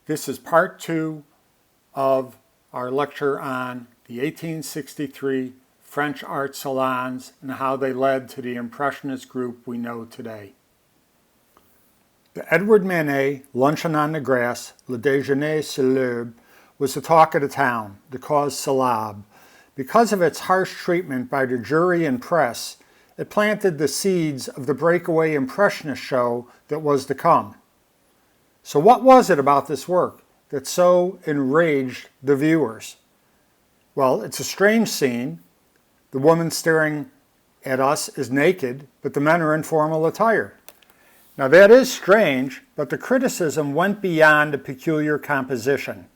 This is part 2 of our lecture on the 1863 French art salons and how they led to the Impressionist group we know today. The Edward Manet Luncheon on the Grass, Le Déjeuner sur l'herbe, was the talk of the town, the cause célèbre. Because of its harsh treatment by the jury and press, it planted the seeds of the breakaway Impressionist show that was to come. So what was it about this work that so enraged the viewers? Well, it's a strange scene. The woman staring at us is naked, but the men are in formal attire. Now that is strange, but the criticism went beyond the peculiar composition.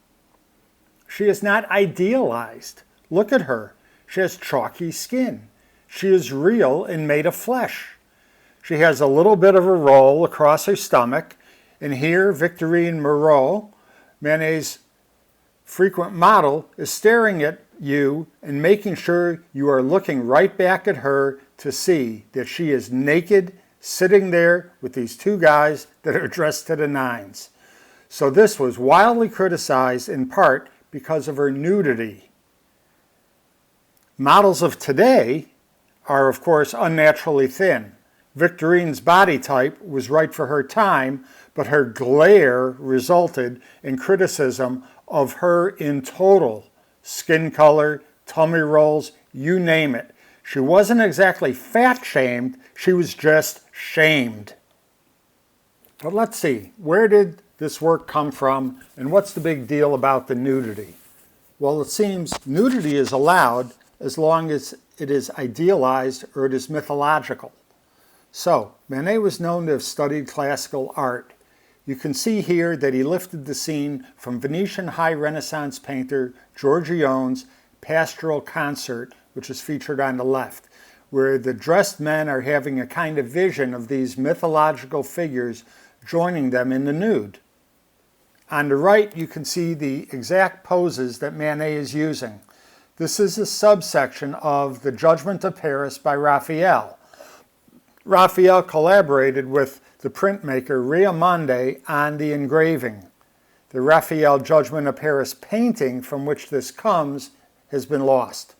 She is not idealized. Look at her. She has chalky skin. She is real and made of flesh. She has a little bit of a roll across her stomach, and here Victorine Moreau, Manet's frequent model, is staring at you and making sure you are looking right back at her to see that she is naked, sitting there with these two guys that are dressed to the nines. So this was wildly criticized in part because of her nudity. Models of today are, of course, unnaturally thin. Victorine's body type was right for her time, but her glare resulted in criticism of her in total. Skin color, tummy rolls, you name it. She wasn't exactly fat-shamed, she was just shamed. But let's see, where did this work come from, and what's the big deal about the nudity? Well, it seems nudity is allowed as long as it is idealized or it is mythological. So, Manet was known to have studied classical art. You can see here that he lifted the scene from Venetian High Renaissance painter Giorgione's Pastoral Concert, which is featured on the left, where the dressed men are having a kind of vision of these mythological figures joining them in the nude. On the right, you can see the exact poses that Manet is using. This is a subsection of The Judgment of Paris by Raphael. Raphael collaborated with the printmaker Raimondi on the engraving. The Raphael Judgment of Paris painting from which this comes has been lost.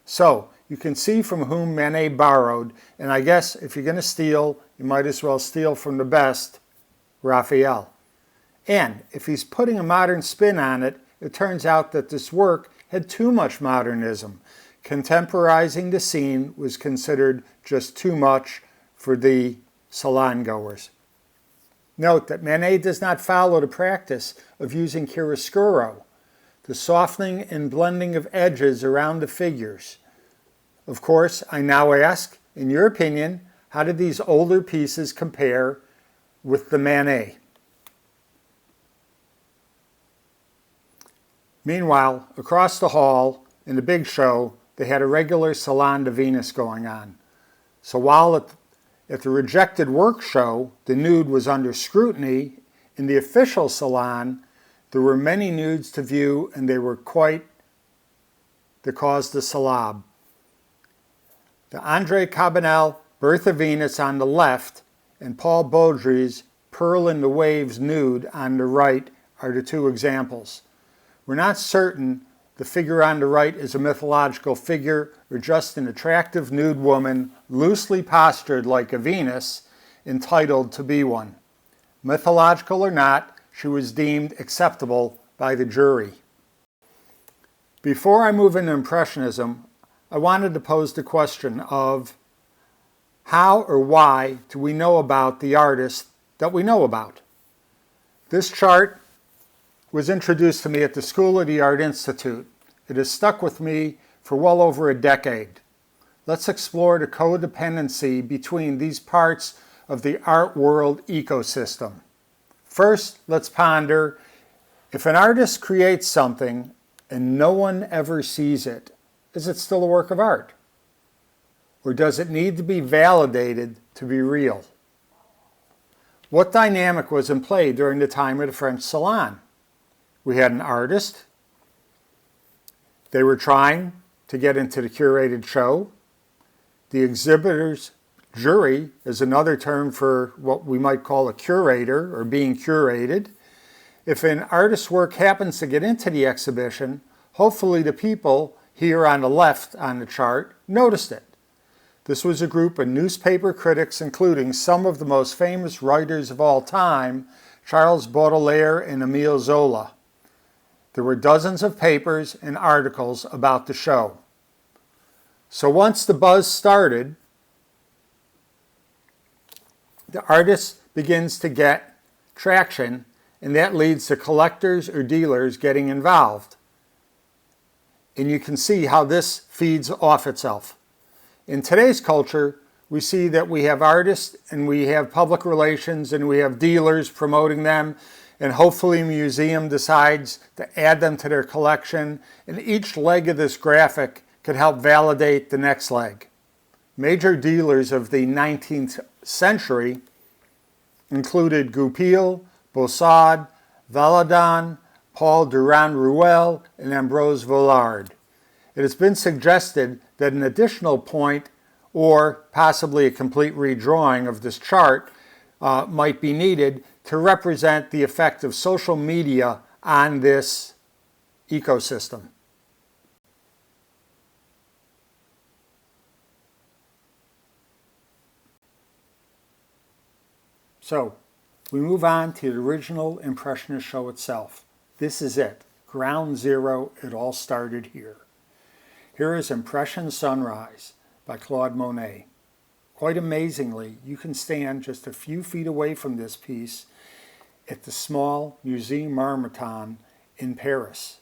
So you can see from whom Manet borrowed, and I guess if you're going to steal, you might as well steal from the best, Raphael. And if he's putting a modern spin on it, it turns out that this work had too much modernism. Contemporizing the scene was considered just too much for the salon goers. Note that Manet does not follow the practice of using chiaroscuro, the softening and blending of edges around the figures. Of course, I now ask, in your opinion, how did these older pieces compare with the Manet? Meanwhile, across the hall, in the big show, they had a regular Salon de Venus going on. So while at the rejected work show, the nude was under scrutiny, in the official salon, there were many nudes to view, and they were quite the cause de célèbre. The André Cabanel Birth of Venus on the left and Paul Baudry's Pearl in the Waves nude on the right are the two examples. We're not certain the figure on the right is a mythological figure or just an attractive nude woman loosely postured like a Venus, entitled to be one. Mythological or not, she was deemed acceptable by the jury. Before I move into Impressionism, I wanted to pose the question of how or why do we know about the artists that we know about? This chart was introduced to me at the School of the Art Institute. It has stuck with me for well over a decade. Let's explore the codependency between these parts of the art world ecosystem. First, let's ponder, if an artist creates something and no one ever sees it, is it still a work of art? Or does it need to be validated to be real? What dynamic was in play during the time of the French Salon? We had an artist. They were trying to get into the curated show. The exhibitor's jury is another term for what we might call a curator or being curated. If an artist's work happens to get into the exhibition, hopefully the people here on the left on the chart noticed it. This was a group of newspaper critics, including some of the most famous writers of all time, Charles Baudelaire and Émile Zola. There were dozens of papers and articles about the show. So once the buzz started, the artist begins to get traction, and that leads to collectors or dealers getting involved. And you can see how this feeds off itself. In today's culture, we see that we have artists and we have public relations and we have dealers promoting them, and hopefully a museum decides to add them to their collection, and each leg of this graphic could help validate the next leg. Major dealers of the 19th century included Goupil, Bossard, Valadon, Paul Durand-Ruel, and Ambrose Vollard. It has been suggested that an additional point, or possibly a complete redrawing of this chart, might be needed to represent the effect of social media on this ecosystem. So, we move on to the original Impressionist show itself. This is it. Ground zero, it all started here. Here is Impression Sunrise by Claude Monet. Quite amazingly, you can stand just a few feet away from this piece at the small Musée Marmottan in Paris.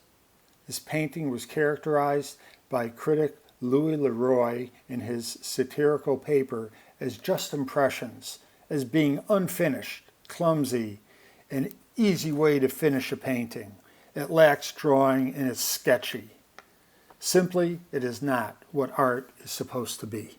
This painting was characterized by critic Louis Leroy in his satirical paper as just impressions, as being unfinished, clumsy, an easy way to finish a painting. It lacks drawing and it's sketchy. Simply, it is not what art is supposed to be.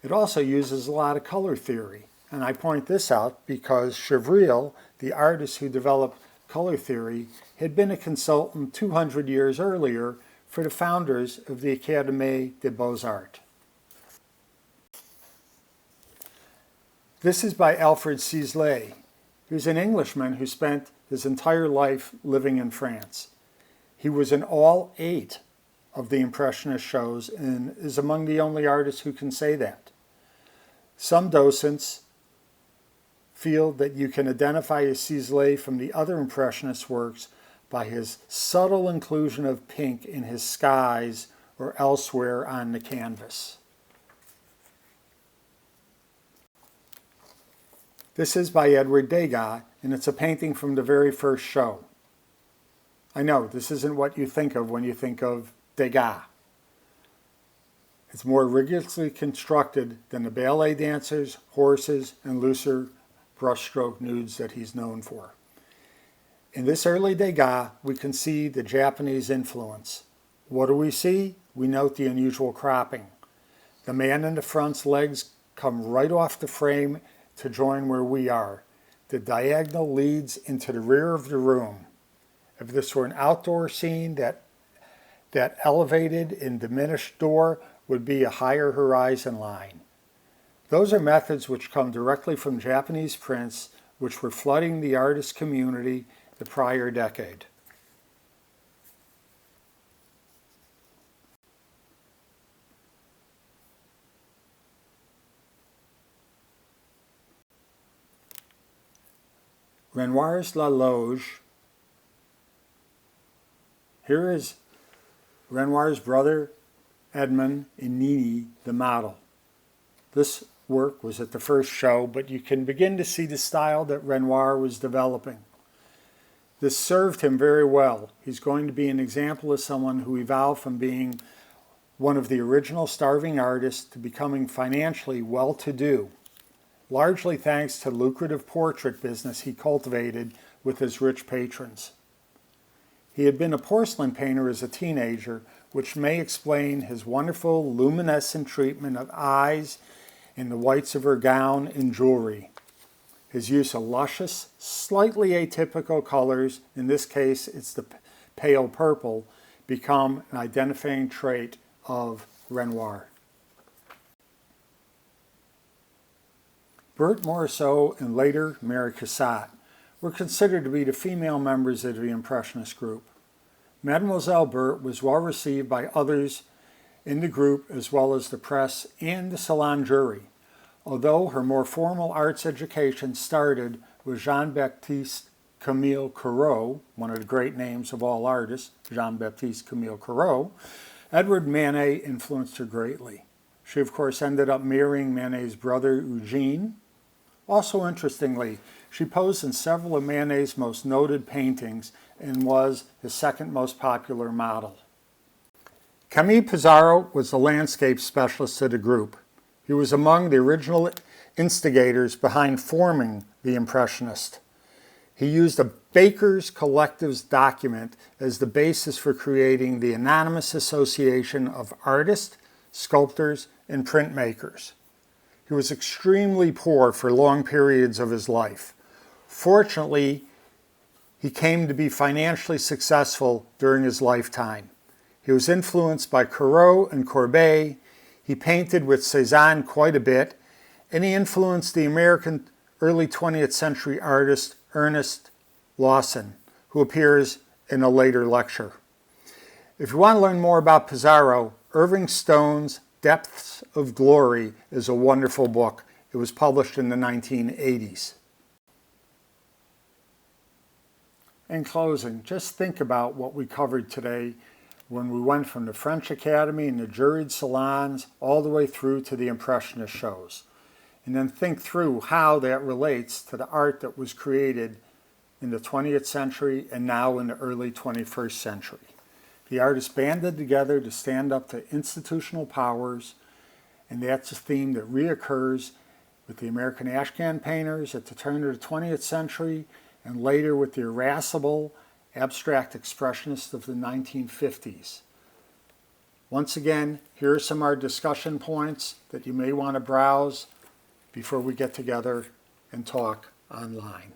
It also uses a lot of color theory, and I point this out because Chevril, the artist who developed color theory, had been a consultant 200 years earlier for the founders of the Académie des Beaux-Arts. This is by Alfred Sisley. He was an Englishman who spent his entire life living in France. He was in all 8 of the Impressionist shows and is among the only artists who can say that. Some docents feel that you can identify a Sisley from the other Impressionist works by his subtle inclusion of pink in his skies or elsewhere on the canvas. This is by Edward Degas, and it's a painting from the very first show. I know, this isn't what you think of when you think of Degas. It's more rigorously constructed than the ballet dancers, horses, and looser brushstroke nudes that he's known for. In this early Degas, we can see the Japanese influence. What do we see? We note the unusual cropping. The man in the front's legs come right off the frame to join where we are. The diagonal leads into the rear of the room. If this were an outdoor scene, that elevated and diminished door would be a higher horizon line. Those are methods which come directly from Japanese prints, which were flooding the artist community the prior decade. Renoir's La Loge. Here is Renoir's brother Edmond and Nini, the model. This work was at the first show, but you can begin to see the style that Renoir was developing. This served him very well. He's going to be an example of someone who evolved from being one of the original starving artists to becoming financially well-to-do, largely thanks to the lucrative portrait business he cultivated with his rich patrons. He had been a porcelain painter as a teenager, which may explain his wonderful luminescent treatment of eyes and the whites of her gown and jewelry. His use of luscious, slightly atypical colors, in this case it's the pale purple, become an identifying trait of Renoir. Bert Morisot and later Mary Cassatt were considered to be the female members of the Impressionist group. Mademoiselle Berthe was well received by others in the group as well as the press and the Salon jury, although her more formal arts education started with Jean-Baptiste Camille Corot, one of the great names of all artists, Jean-Baptiste Camille Corot. Edward Manet influenced her greatly. She, of course, ended up marrying Manet's brother, Eugene. Also interestingly, she posed in several of Manet's most noted paintings and was his second most popular model. Camille Pissarro was the landscape specialist of the group. He was among the original instigators behind forming the Impressionist. He used a Baker's Collective's document as the basis for creating the Anonymous Association of Artists, Sculptors, and Printmakers. He was extremely poor for long periods of his life. Fortunately, he came to be financially successful during his lifetime. He was influenced by Corot and Courbet. He painted with Cézanne quite a bit, and he influenced the American early 20th century artist Ernest Lawson, who appears in a later lecture. If you want to learn more about Pissarro, Irving Stone's Depths of Glory is a wonderful book. It was published in the 1980s. In closing, just think about what we covered today when we went from the French Academy and the juried salons all the way through to the Impressionist shows. And then think through how that relates to the art that was created in the 20th century and now in the early 21st century. The artists banded together to stand up to institutional powers, and that's a theme that reoccurs with the American Ashcan painters at the turn of the 20th century and later with the irascible, abstract expressionists of the 1950s. Once again, here are some of our discussion points that you may want to browse before we get together and talk online.